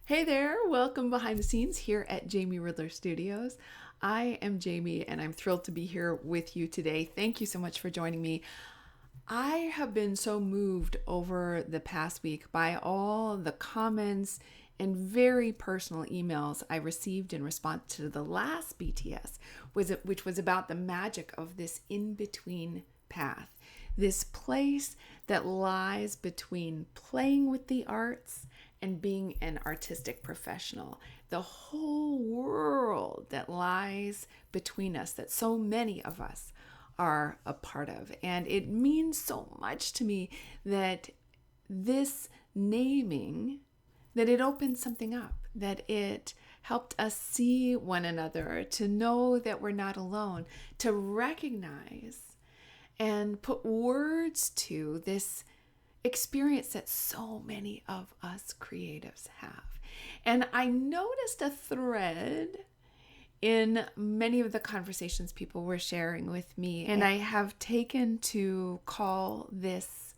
Hey there, welcome behind the scenes here at Jamie Riddler Studios. I am Jamie and I'm thrilled to be here with you today. Thank you so much for joining me. I have been so moved over the past week by all the comments and very personal emails I received in response to the last BTS, which was about the magic of this in-between path, this place that lies between playing with the arts and being an artistic professional. The whole world that lies between us, that so many of us are a part of. And it means so much to me that this naming, that it opened something up, that it helped us see one another, to know that we're not alone, to recognize and put words to this experience that so many of us creatives have. And I noticed a thread in many of the conversations people were sharing with me, and I have taken to call this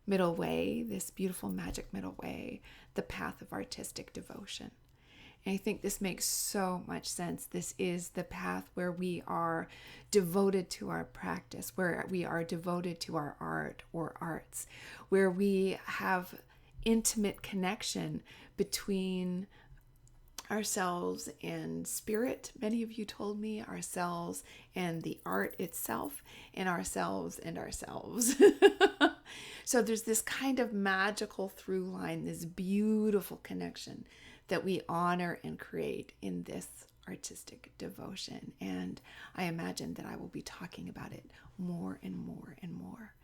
middle way, this beautiful magic middle way, the path of artistic devotion. And I think this makes so much sense. This is the path where we are devoted to our practice, where we are devoted to our art or arts, where we have intimate connection between ourselves and spirit. Many of you told me ourselves and the art itself, and ourselves and ourselves. So there's this kind of magical through line, this beautiful connection that we honor and create in this artistic devotion. And I imagine that I will be talking about it more and more and more.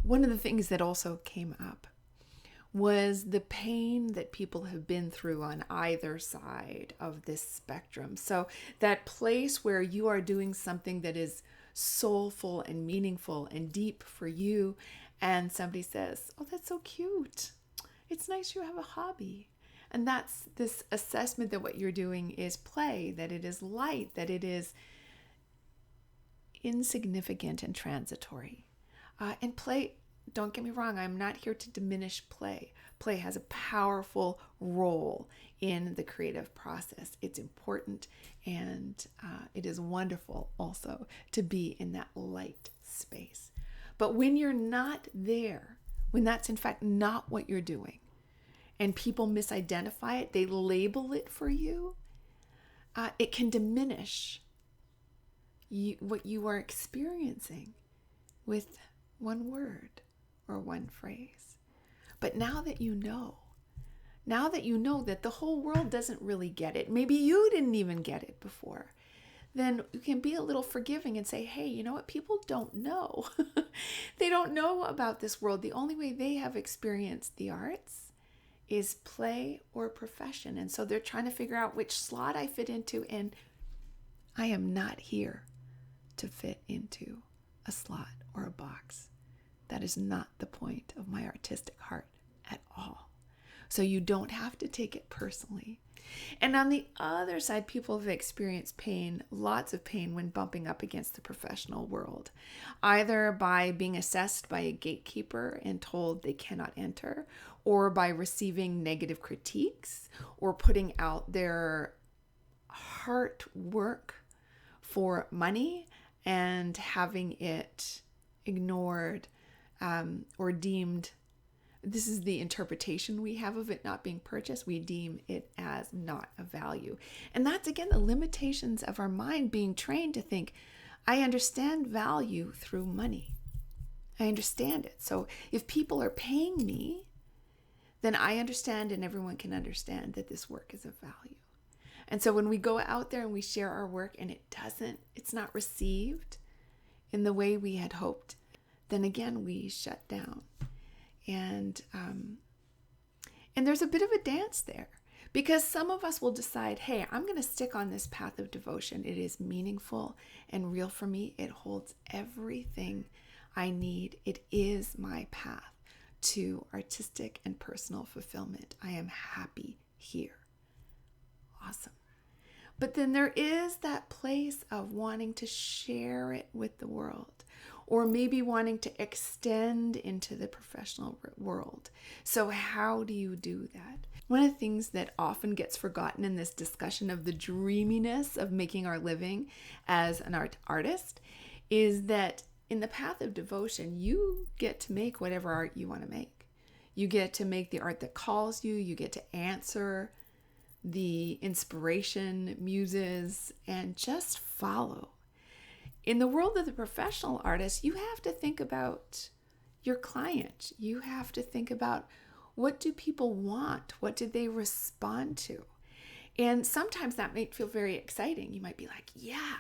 One of the things that also came up was the pain that people have been through on either side of this spectrum. So that place where you are doing something that is soulful and meaningful and deep for you, and somebody says, "Oh, that's so cute. It's nice you have a hobby." And that's this assessment that what you're doing is play, that it is light, that it is insignificant and transitory. And play, don't get me wrong, I'm not here to diminish play. Play has a powerful role in the creative process. It's important, and it is wonderful also to be in that light space. But when you're not there, when that's in fact not what you're doing, and people misidentify it, they label it for you, it can diminish what you are experiencing with one word or one phrase. But now that you know that the whole world doesn't really get it, maybe you didn't even get it before, then you can be a little forgiving and say, hey, you know what? People don't know. They don't know about this world. The only way they have experienced the arts is play or profession. And so they're trying to figure out which slot I fit into. And I am not here to fit into a slot or a box. That is not the point of my artistic heart at all. So you don't have to take it personally. And on the other side, people have experienced pain, lots of pain, when bumping up against the professional world, either by being assessed by a gatekeeper and told they cannot enter, or by receiving negative critiques, or putting out their heart work for money and having it ignored or deemed. This is the interpretation we have of it not being purchased. We deem it as not of value. And that's, again, the limitations of our mind being trained to think, I understand value through money. I understand it. So if people are paying me, then I understand, and everyone can understand, that this work is of value. And so when we go out there and we share our work and it's not received in the way we had hoped, then again, we shut down. And there's a bit of a dance there, because some of us will decide, hey, I'm going to stick on this path of devotion. It is meaningful and real for me. It holds everything I need. It is my path to artistic and personal fulfillment. I am happy here. Awesome. But then there is that place of wanting to share it with the world, or maybe wanting to extend into the professional world. So how do you do that? One of the things that often gets forgotten in this discussion of the dreaminess of making our living as an artist is that in the path of devotion, you get to make whatever art you want to make. You get to make the art that calls you. You get to answer the inspiration, muses, and just follow. In the world of the professional artist, you have to think about your client. You have to think about, what do people want? What do they respond to? And sometimes that might feel very exciting. You might be like, yeah,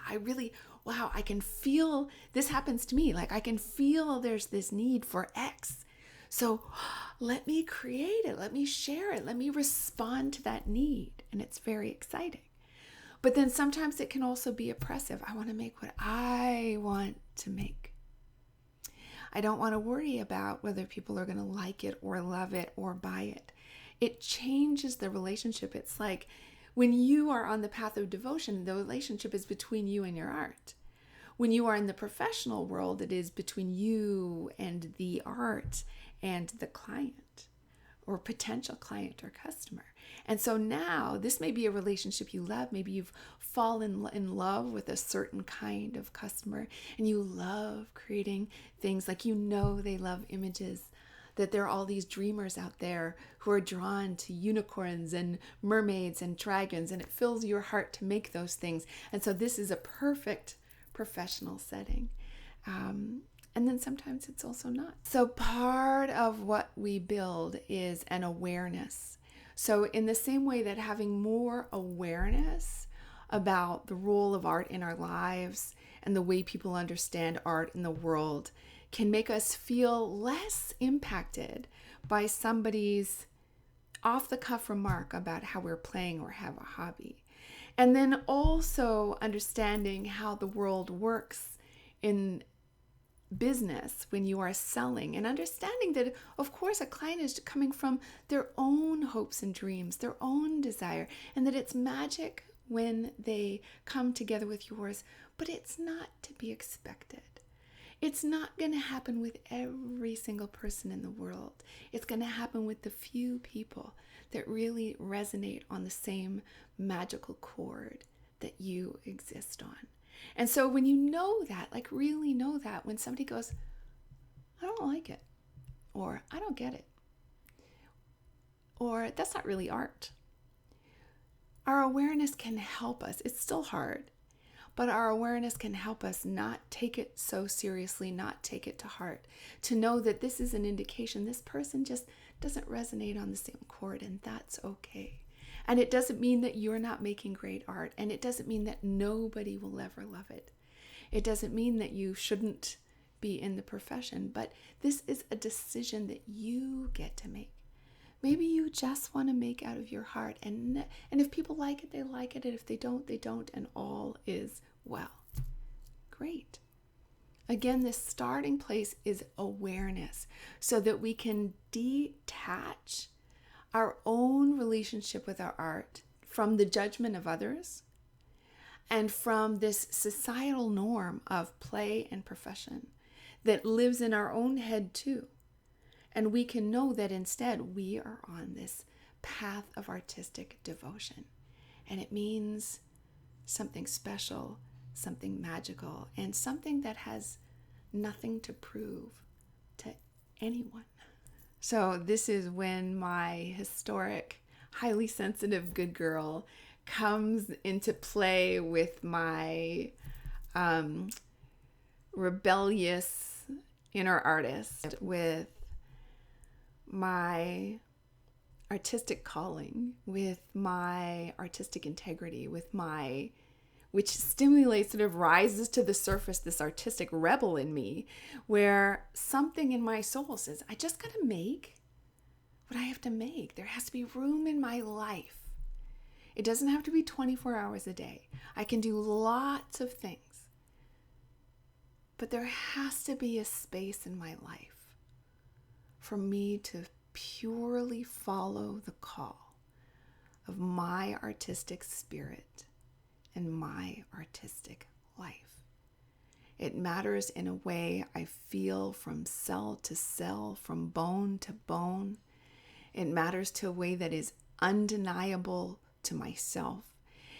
wow, I can feel, this happens to me. Like I can feel there's this need for X. So let me create it. Let me share it. Let me respond to that need. And it's very exciting. But then sometimes it can also be oppressive. I want to make what I want to make. I don't want to worry about whether people are going to like it or love it or buy it. It changes the relationship. It's like when you are on the path of devotion, the relationship is between you and your art. When you are in the professional world, it is between you and the art and the client or potential client or customer. And so now this may be a relationship you love. Maybe you've fallen in love with a certain kind of customer and you love creating things like, they love images, that there are all these dreamers out there who are drawn to unicorns and mermaids and dragons, and it fills your heart to make those things. And so this is a perfect professional setting. And then sometimes it's also not. So part of what we build is an awareness. So in the same way that having more awareness about the role of art in our lives and the way people understand art in the world can make us feel less impacted by somebody's off-the-cuff remark about how we're playing or have a hobby. And then also understanding how the world works in business when you are selling, and understanding that, of course, a client is coming from their own hopes and dreams, their own desire, and that it's magic when they come together with yours, but it's not to be expected. It's not going to happen with every single person in the world. It's going to happen with the few people that really resonate on the same magical chord that you exist on. And so when you know that, like really know that, when somebody goes, I don't like it, or I don't get it, or that's not really art, our awareness can help us. It's still hard, but our awareness can help us not take it so seriously, not take it to heart, to know that this is an indication this person just doesn't resonate on the same chord, and that's okay. And it doesn't mean that you're not making great art, and it doesn't mean that nobody will ever love it. It doesn't mean that you shouldn't be in the profession, but this is a decision that you get to make. Maybe you just want to make out of your heart, and if people like it, they like it, and if they don't, they don't, and all is well. Great. Again, this starting place is awareness, so that we can detach our own relationship with our art from the judgment of others and from this societal norm of play and profession that lives in our own head too. And we can know that instead we are on this path of artistic devotion. And it means something special, something magical, and something that has nothing to prove to anyone. So this is when my historic, highly sensitive good girl comes into play with my rebellious inner artist, with my artistic calling, with my artistic integrity, which stimulates, sort of rises to the surface, this artistic rebel in me, where something in my soul says, I just gotta make what I have to make. There has to be room in my life. It doesn't have to be 24 hours a day. I can do lots of things. But there has to be a space in my life for me to purely follow the call of my artistic spirit and my artistic life. It matters in a way I feel from cell to cell, from bone to bone. It matters to a way that is undeniable to myself.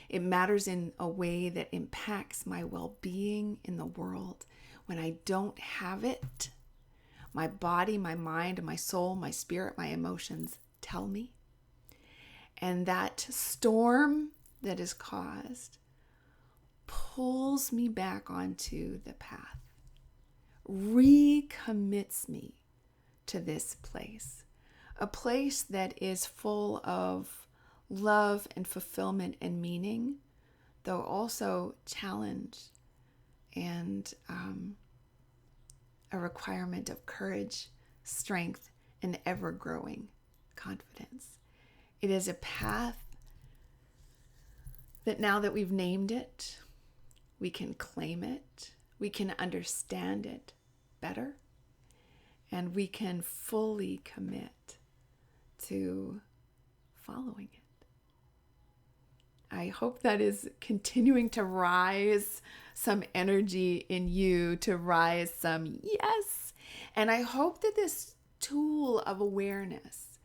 It matters in a way that impacts my well-being in the world. When I don't have it, my body, my mind, my soul, my spirit, my emotions tell me. And that storm that is caused pulls me back onto the path, recommits me to this place, a place that is full of love and fulfillment and meaning, though also challenge and a requirement of courage, strength, and ever-growing confidence. It is a path that now that we've named it, we can claim it, we can understand it better, and we can fully commit to following it. I hope that is continuing to rise some energy in you, to rise some yes. And I hope that this tool of awareness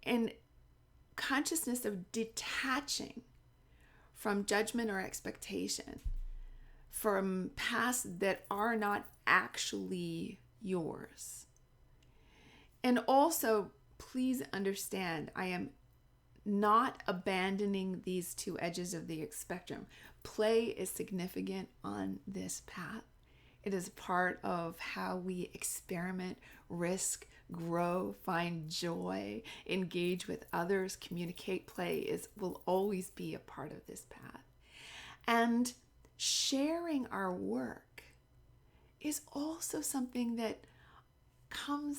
and consciousness of detaching from judgment or expectation, from paths that are not actually yours. And also, please understand, I am not abandoning these two edges of the spectrum. Play is significant on this path. It is part of how we experiment, risk, grow, find joy, engage with others, communicate. Play will always be a part of this path. And sharing our work is also something that comes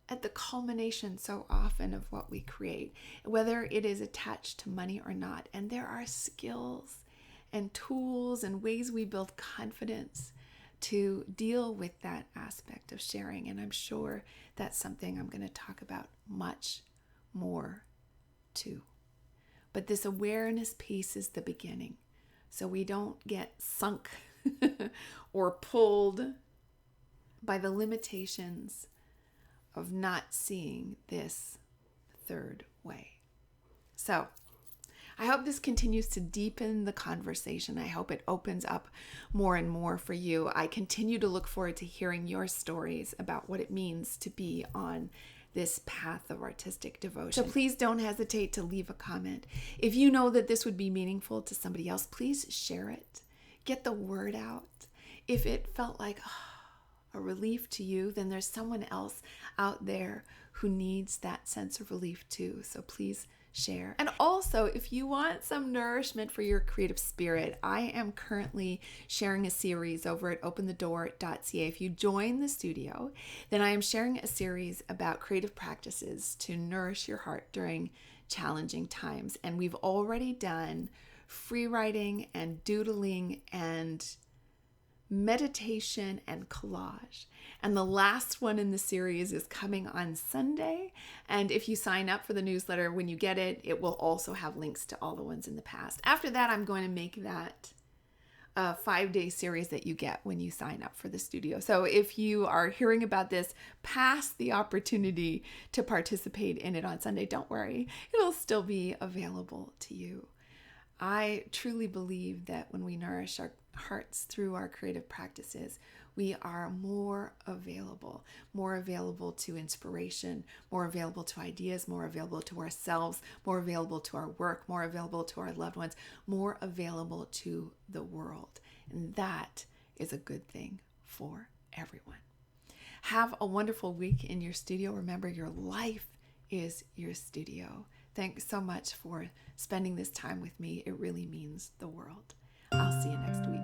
at the culmination so often of what we create, whether it is attached to money or not. And there are skills and tools and ways we build confidence to deal with that aspect of sharing. And I'm sure that's something I'm going to talk about much more too. But this awareness piece is the beginning, so we don't get sunk or pulled by the limitations of not seeing this third way. So I hope this continues to deepen the conversation. I hope it opens up more and more for you. I continue to look forward to hearing your stories about what it means to be on this path of artistic devotion. So please don't hesitate to leave a comment. If you know that this would be meaningful to somebody else, please share it. Get the word out. If it felt like a relief to you, then there's someone else out there who needs that sense of relief too. So please share. And also, if you want some nourishment for your creative spirit, I am currently sharing a series over at openthedoor.ca. If you join the studio, then I am sharing a series about creative practices to nourish your heart during challenging times. And we've already done free writing and doodling and meditation and collage. And the last one in the series is coming on Sunday. And if you sign up for the newsletter, when you get it, it will also have links to all the ones in the past. After that, I'm going to make that a 5-day series that you get when you sign up for the studio. So if you are hearing about this past the opportunity to participate in it on Sunday, don't worry, it'll still be available to you. I truly believe that when we nourish our hearts through our creative practices, we are more available to inspiration, more available to ideas, more available to ourselves, more available to our work, more available to our loved ones, more available to the world. And that is a good thing for everyone. Have a wonderful week in your studio. Remember, your life is your studio. Thanks so much for spending this time with me. It really means the world. I'll see you next week.